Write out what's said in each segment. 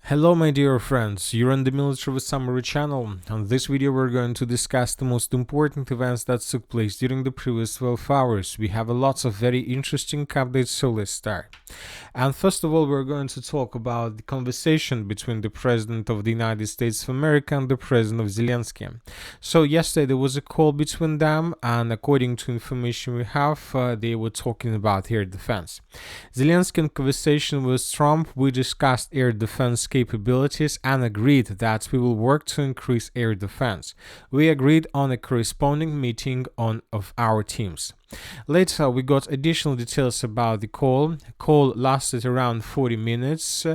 Hello my dear friends, you're on the Military Summary channel. On this video we're going to discuss the most important events that took place during the previous 12 hours. We have lots of very interesting updates, so let's start. And first of all, we're going to talk about the conversation between the President of the United States of America and the President of Zelensky. So yesterday there was a call between them, and according to information we have, they were talking about air defense. Zelensky in conversation with Trump, we discussed air defense capabilities and agreed that we will work to increase air defense. We agreed on a corresponding meeting of our teams. Later, we got additional details about the call. The call lasted around 40 minutes,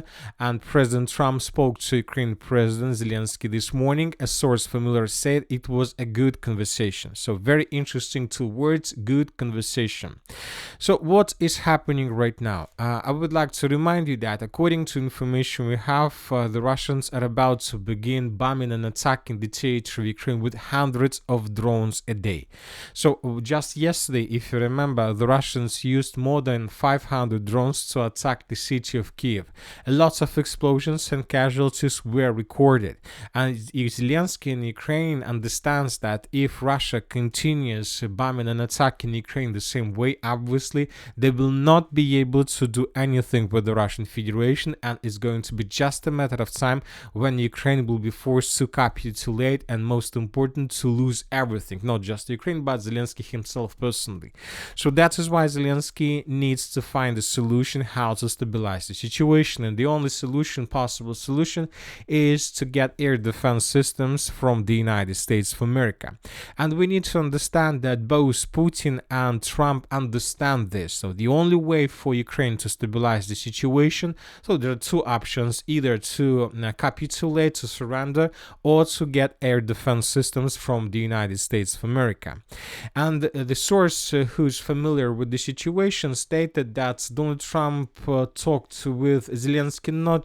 and President Trump spoke to Ukraine President Zelensky this morning. A source familiar said it was a good conversation. So very interesting two words, good conversation. So what is happening right now? I would like to remind you that according to information we have, the Russians are about to begin bombing and attacking the territory of Ukraine with hundreds of drones a day. So just yesterday, if you remember, the Russians used more than 500 drones to attack the city of Kiev. Lots of explosions and casualties were recorded. And Zelensky in Ukraine understands that if Russia continues bombing and attacking Ukraine the same way, obviously, they will not be able to do anything with the Russian Federation, and it's going to be just a matter of time when Ukraine will be forced to capitulate and, most important, to lose everything. Not just Ukraine, but Zelensky himself personally. So that is why Zelensky needs to find a solution how to stabilize the situation, and the only possible solution is to get air defense systems from the United States of America. And we need to understand that both Putin and Trump understand this. So the only way for Ukraine to stabilize the situation, so there are two options, either to capitulate, to surrender, or to get air defense systems from the United States of America. And the source who's familiar with the situation stated that Donald Trump talked with Zelensky not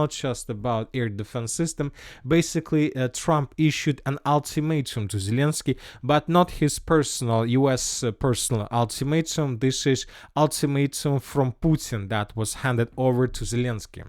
just about air defense system. Basically, Trump issued an ultimatum to Zelensky, but not his personal US personal ultimatum. This is ultimatum from Putin that was handed over to Zelensky.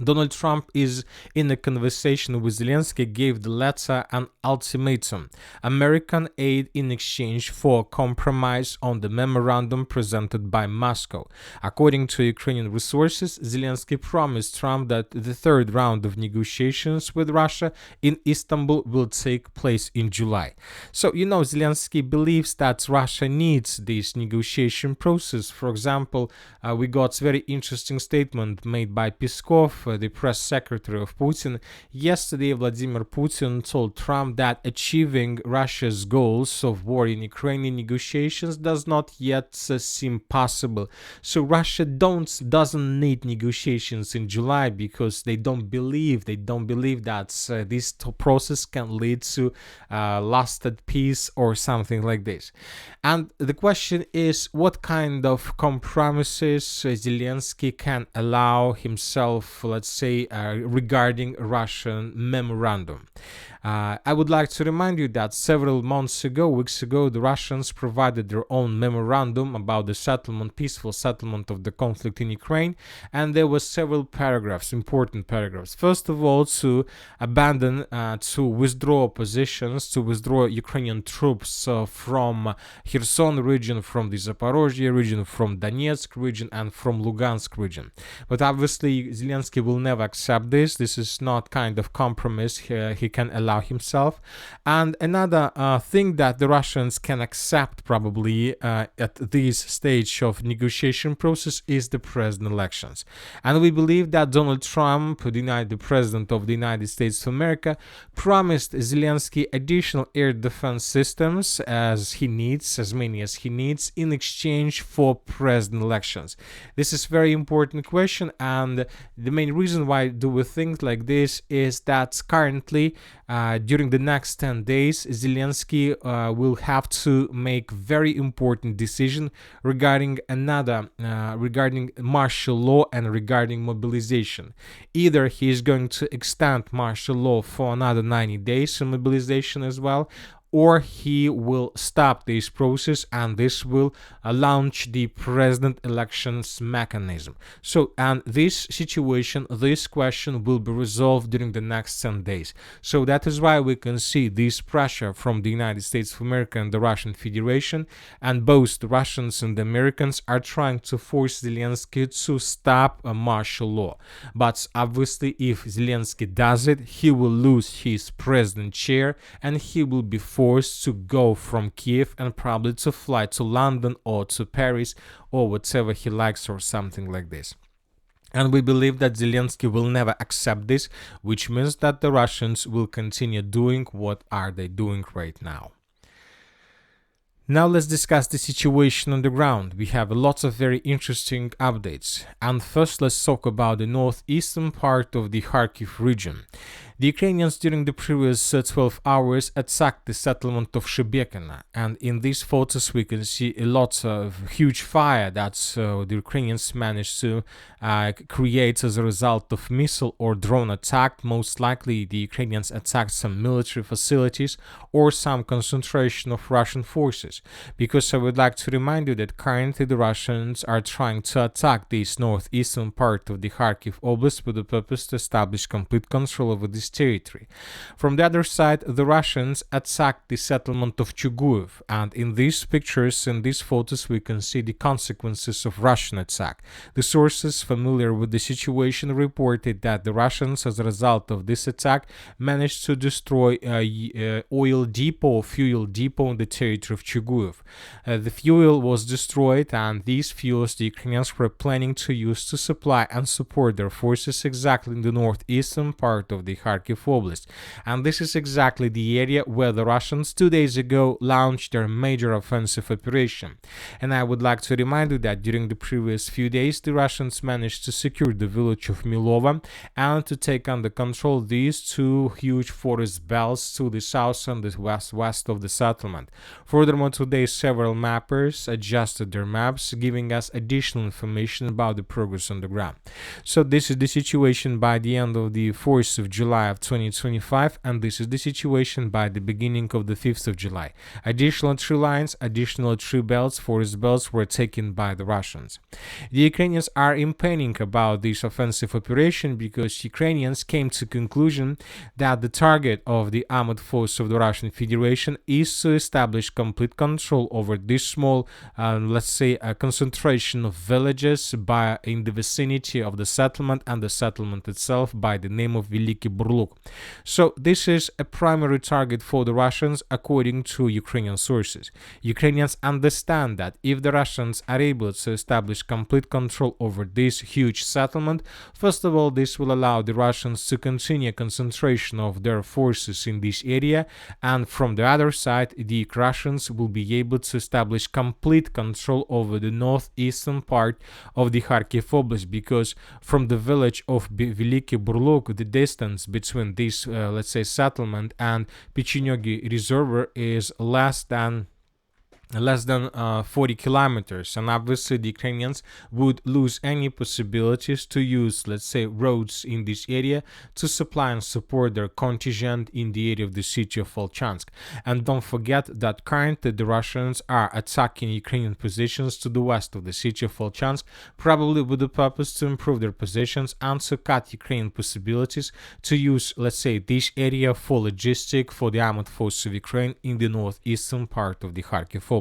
Donald Trump is in a conversation with Zelensky, gave the latter an ultimatum: American aid in exchange for compromise on the memorandum presented by Moscow. According to Ukrainian resources, Zelensky promised Trump that the third round of negotiations with Russia in Istanbul will take place in July. So, Zelensky believes that Russia needs this negotiation process. For example, we got a very interesting statement made by Peskov, the press secretary of Putin. Yesterday, Vladimir Putin told Trump that achieving Russia's goals of war in Ukrainian negotiations does not yet seem possible. So Russia doesn't need negotiations in July because they don't believe that this process can lead to lasted peace or something like this. And the question is, what kind of compromises Zelensky can allow himself, let's say, regarding Russian memorandum. I would like to remind you that several weeks ago, the Russians provided their own memorandum about the peaceful settlement of the conflict in Ukraine, and there were several important paragraphs. First of all, to withdraw positions, to withdraw Ukrainian troops from Kherson region, from the Zaporizhzhia region, from Donetsk region, and from Lugansk region. But obviously, Zelensky will never accept this. This is not kind of compromise he can allow himself. And another thing that the Russians can accept probably at this stage of negotiation process is the president elections. And we believe that Donald Trump, the president of the United States of America, promised Zelensky additional air defense systems as many as he needs, in exchange for president elections. This is a very important question, and the main reason why do we think like this is that currently during the next 10 days, Zelensky will have to make very important decision regarding regarding martial law and regarding mobilization. Either he is going to extend martial law for another 90 days in mobilization as well, or he will stop this process, and this will launch the president elections mechanism. So, and this situation, this question will be resolved during the next 10 days. So that is why we can see this pressure from the United States of America and the Russian Federation, and both the Russians and the Americans are trying to force Zelensky to stop a martial law. But obviously, if Zelensky does it, he will lose his president chair, and he will be forced to go from Kiev and probably to fly to London or to Paris or whatever he likes, or something like this. And we believe that Zelensky will never accept this, which means that the Russians will continue doing what are they doing right now. Now let's discuss the situation on the ground. We have lots of very interesting updates. And first, let's talk about the northeastern part of the Kharkiv region. The Ukrainians during the previous 12 hours attacked the settlement of Shebekina, and in these photos we can see a lot of huge fire that the Ukrainians managed to create as a result of missile or drone attack. Most likely the Ukrainians attacked some military facilities or some concentration of Russian forces, because I would like to remind you that currently the Russians are trying to attack this northeastern part of the Kharkiv Oblast with the purpose to establish complete control over this territory. From the other side, the Russians attacked the settlement of Chuguyev, and in these pictures, in these photos, we can see the consequences of Russian attack. The sources familiar with the situation reported that the Russians, as a result of this attack, managed to destroy a oil depot, fuel depot in the territory of Chuguyev. The fuel was destroyed, and these fuels the Ukrainians were planning to use to supply and support their forces exactly in the northeastern part of the Kharkiv Oblast. And this is exactly the area where the Russians 2 days ago launched their major offensive operation. And I would like to remind you that during the previous few days, the Russians managed to secure the village of Milova and to take under control these two huge forest belts to the south and the west of the settlement. Furthermore, today several mappers adjusted their maps, giving us additional information about the progress on the ground. So this is the situation by the end of the 4th of July of 2025, and this is the situation by the beginning of the 5th of July. Additional tree lines, additional tree belts, forest belts were taken by the Russians. The Ukrainians are in panic about this offensive operation because Ukrainians came to conclusion that the target of the armed force of the Russian Federation is to establish complete control over this small, let's say, a concentration of villages in the vicinity of the settlement and the settlement itself by the name of Velyki Burluk. So this is a primary target for the Russians according to Ukrainian sources. Ukrainians understand that if the Russians are able to establish complete control over this huge settlement, first of all, this will allow the Russians to continue concentration of their forces in this area, and from the other side, the Russians will be able to establish complete control over the northeastern part of the Kharkiv Oblast, because from the village of Velyki Burluk, the distance between this, let's say, settlement and Pechenyogi Reservoir is less than 40 kilometers, and obviously the Ukrainians would lose any possibilities to use, let's say, roads in this area to supply and support their contingent in the area of the city of Volchansk. And don't forget that currently the Russians are attacking Ukrainian positions to the west of the city of Volchansk, probably with the purpose to improve their positions and to cut Ukrainian possibilities to use, let's say, this area for logistic for the armed forces of Ukraine in the northeastern part of the Kharkiv Oblast.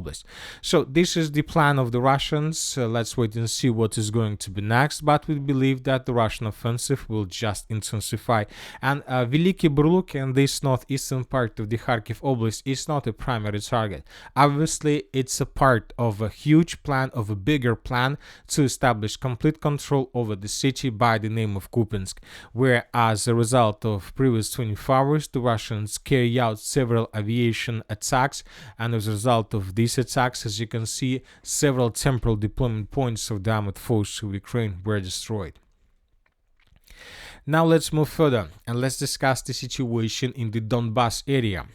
So this is the plan of the Russians. Let's wait and see what is going to be next, but we believe that the Russian offensive will just intensify. And Velyki Burluk and this northeastern part of the Kharkiv Oblast is not a primary target. Obviously, it's a part of a huge plan, of a bigger plan to establish complete control over the city by the name of Kupiansk, where as a result of previous 24 hours, the Russians carry out several aviation attacks, and as a result of these attacks, as you can see, several temporal deployment points of the armed forces of Ukraine were destroyed. Now let's move further and let's discuss the situation in the Donbas area.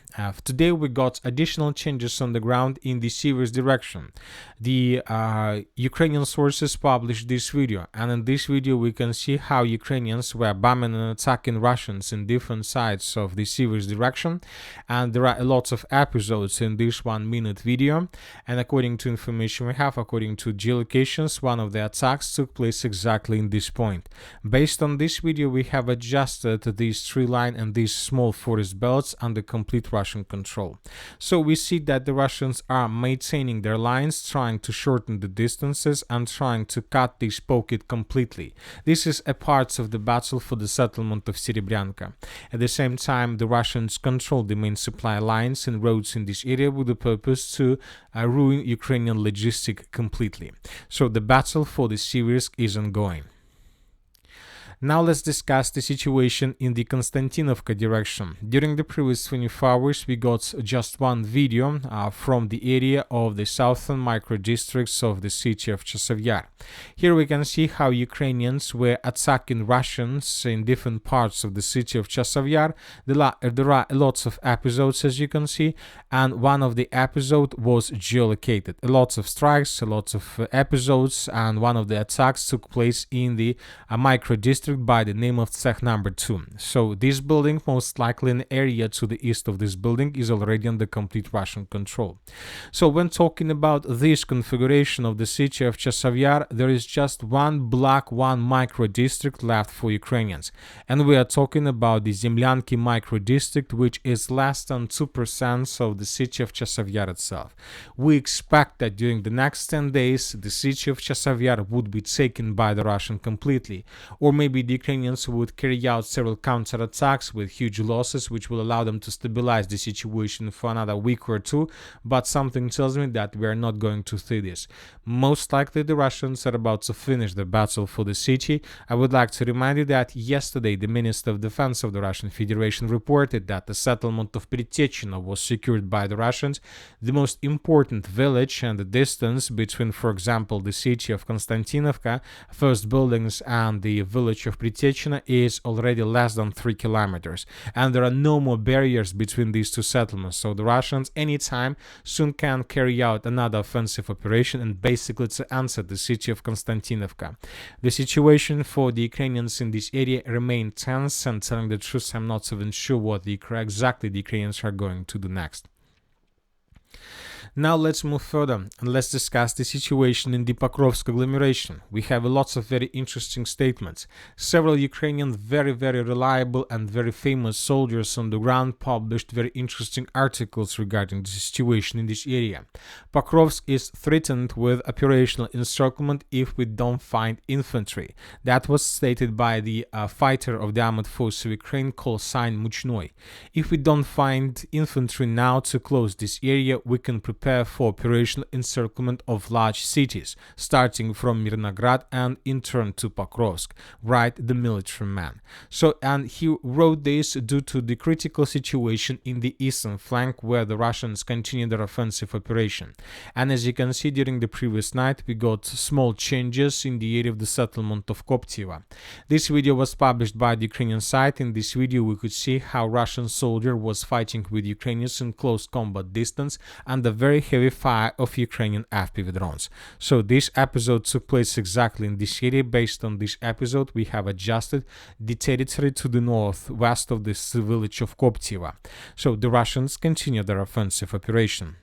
Today we got additional changes on the ground in the Siversk direction. The Ukrainian sources published this video, and in this video we can see how Ukrainians were bombing and attacking Russians in different sides of the Siversk direction, and there are lots of episodes in this 1-minute video. And according to information we have, according to geolocations, one of the attacks took place exactly in this point. Based on this video, we have adjusted these tree line and these small forest belts under complete Russian control. So we see that the Russians are maintaining their lines, trying to shorten the distances and trying to cut this pocket completely. This is a part of the battle for the settlement of Serebryanka. At the same time, the Russians control the main supply lines and roads in this area with the purpose to ruin Ukrainian logistics completely. So the battle for the Siversk is ongoing. Now let's discuss the situation in the Konstantinovka direction. During the previous 24 hours, we got just one video from the area of the southern micro-districts of the city of Chasiv Yar. Here we can see how Ukrainians were attacking Russians in different parts of the city of Chasiv Yar. There are lots of episodes, as you can see, and one of the episodes was geolocated. Lots of strikes, lots of episodes, and one of the attacks took place in the micro-district by the name of Cech number 2. So this building, most likely an area to the east of this building, is already under complete Russian control. So when talking about this configuration of the city of Chasiv Yar, there is just one block, one micro district left for Ukrainians. And we are talking about the Zemlyanki micro district, which is less than 2% of the city of Chasiv Yar itself. We expect that during the next 10 days, the city of Chasiv Yar would be taken by the Russian completely, or maybe the Ukrainians would carry out several counterattacks with huge losses, which will allow them to stabilize the situation for another week or two, but something tells me that we are not going to see this. Most likely the Russians are about to finish the battle for the city. I would like to remind you that yesterday the Minister of Defense of the Russian Federation reported that the settlement of Pritekyino was secured by the Russians. The most important village and the distance between, for example, the city of Konstantinovka, first buildings, and the village of Pritekyino is already less than 3 kilometers, and there are no more barriers between these two settlements. So the Russians anytime soon can carry out another offensive operation and basically to answer the city of Konstantinovka. The situation for the Ukrainians in this area remains tense, and telling the truth, I'm not even sure what exactly the Ukrainians are going to do next. Now let's move further and let's discuss the situation in the Pokrovsk agglomeration. We have lots of very interesting statements. Several Ukrainian very reliable and very famous soldiers on the ground published very interesting articles regarding the situation in this area. Pokrovsk is threatened with operational encirclement if we don't find infantry. That was stated by the fighter of the armored force of Ukraine called Sign Muchnoy. If we don't find infantry now to close this area, we can prepare for operational encirclement of large cities, starting from Mirnograd and in turn to Pokrovsk, write the military man. So, and he wrote this due to the critical situation in the eastern flank where the Russians continue their offensive operation. And as you can see, during the previous night, we got small changes in the area of the settlement of Koptiva. This video was published by the Ukrainian side. In this video, we could see how Russian soldier was fighting with Ukrainians in close combat distance under very heavy fire of Ukrainian FPV drones. So this episode took place exactly in this area. Based on this episode, we have adjusted the territory to the northwest of this village of Koptiva. So the Russians continue their offensive operation.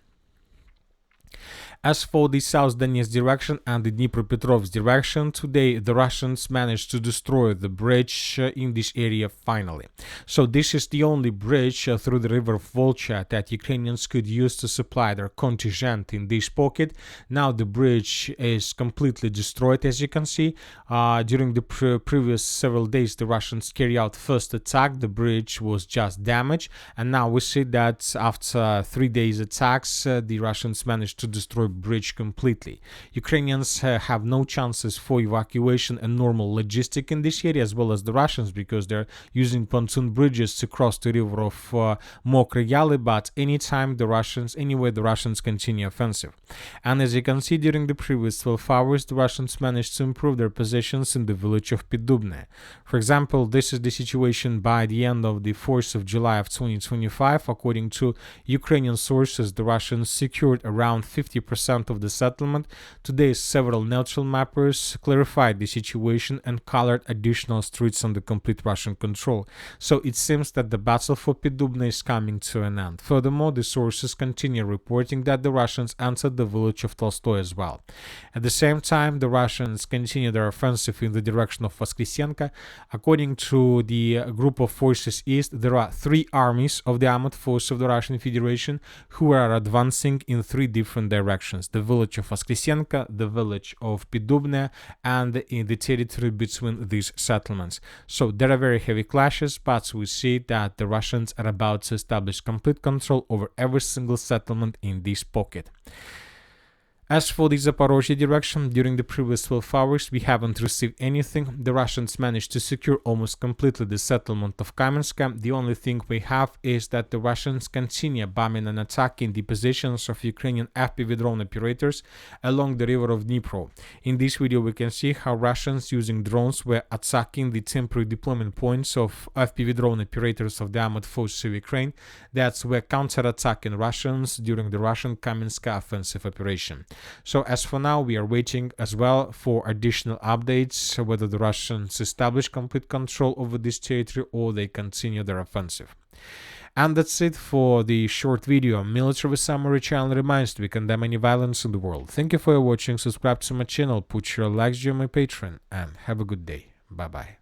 As for the South Donetsk direction and the Dnipropetrovsk direction, today the Russians managed to destroy the bridge in this area finally. So this is the only bridge through the river Volcha that Ukrainians could use to supply their contingent in this pocket. Now the bridge is completely destroyed, as you can see. During the previous several days, the Russians carried out first attack. The bridge was just damaged, and now we see that after 3 days attacks, the Russians managed to destroy bridge completely. Ukrainians have no chances for evacuation and normal logistic in this area, as well as the Russians, because they're using pontoon bridges to cross the river of Mokry Yaly. But anytime the Russians continue offensive. And as you can see, during the previous 12 hours, the Russians managed to improve their positions in the village of Pidubne. For example, this is the situation by the end of the 4th of July of 2025. According to Ukrainian sources, the Russians secured around 50% of the settlement. Today, several neutral mappers clarified the situation and colored additional streets under complete Russian control. So it seems that the battle for Pidubne is coming to an end. Furthermore, the sources continue reporting that the Russians entered the village of Tolstoy as well. At the same time, the Russians continue their offensive in the direction of Voskresenka. According to the group of forces east, there are 3 armies of the armed force of the Russian Federation who are advancing in 3 different directions: the village of Voskresenka, the village of Pidubne, and in the territory between these settlements. So there are very heavy clashes, but we see that the Russians are about to establish complete control over every single settlement in this pocket. As for the Zaporizhzhia direction, during the previous 12 hours, we haven't received anything. The Russians managed to secure almost completely the settlement of Kamenska. The only thing we have is that the Russians continue bombing and attacking the positions of Ukrainian FPV drone operators along the river of Dnipro. In this video, we can see how Russians using drones were attacking the temporary deployment points of FPV drone operators of the armed forces of Ukraine that were counterattacking Russians during the Russian Kamenska offensive operation. So as for now, we are waiting as well for additional updates, whether the Russians establish complete control over this territory or they continue their offensive. And that's it for the short video. Military Summary channel reminds we condemn any violence in the world. Thank you for watching, subscribe to my channel, put your likes on my Patreon, and have a good day. Bye bye.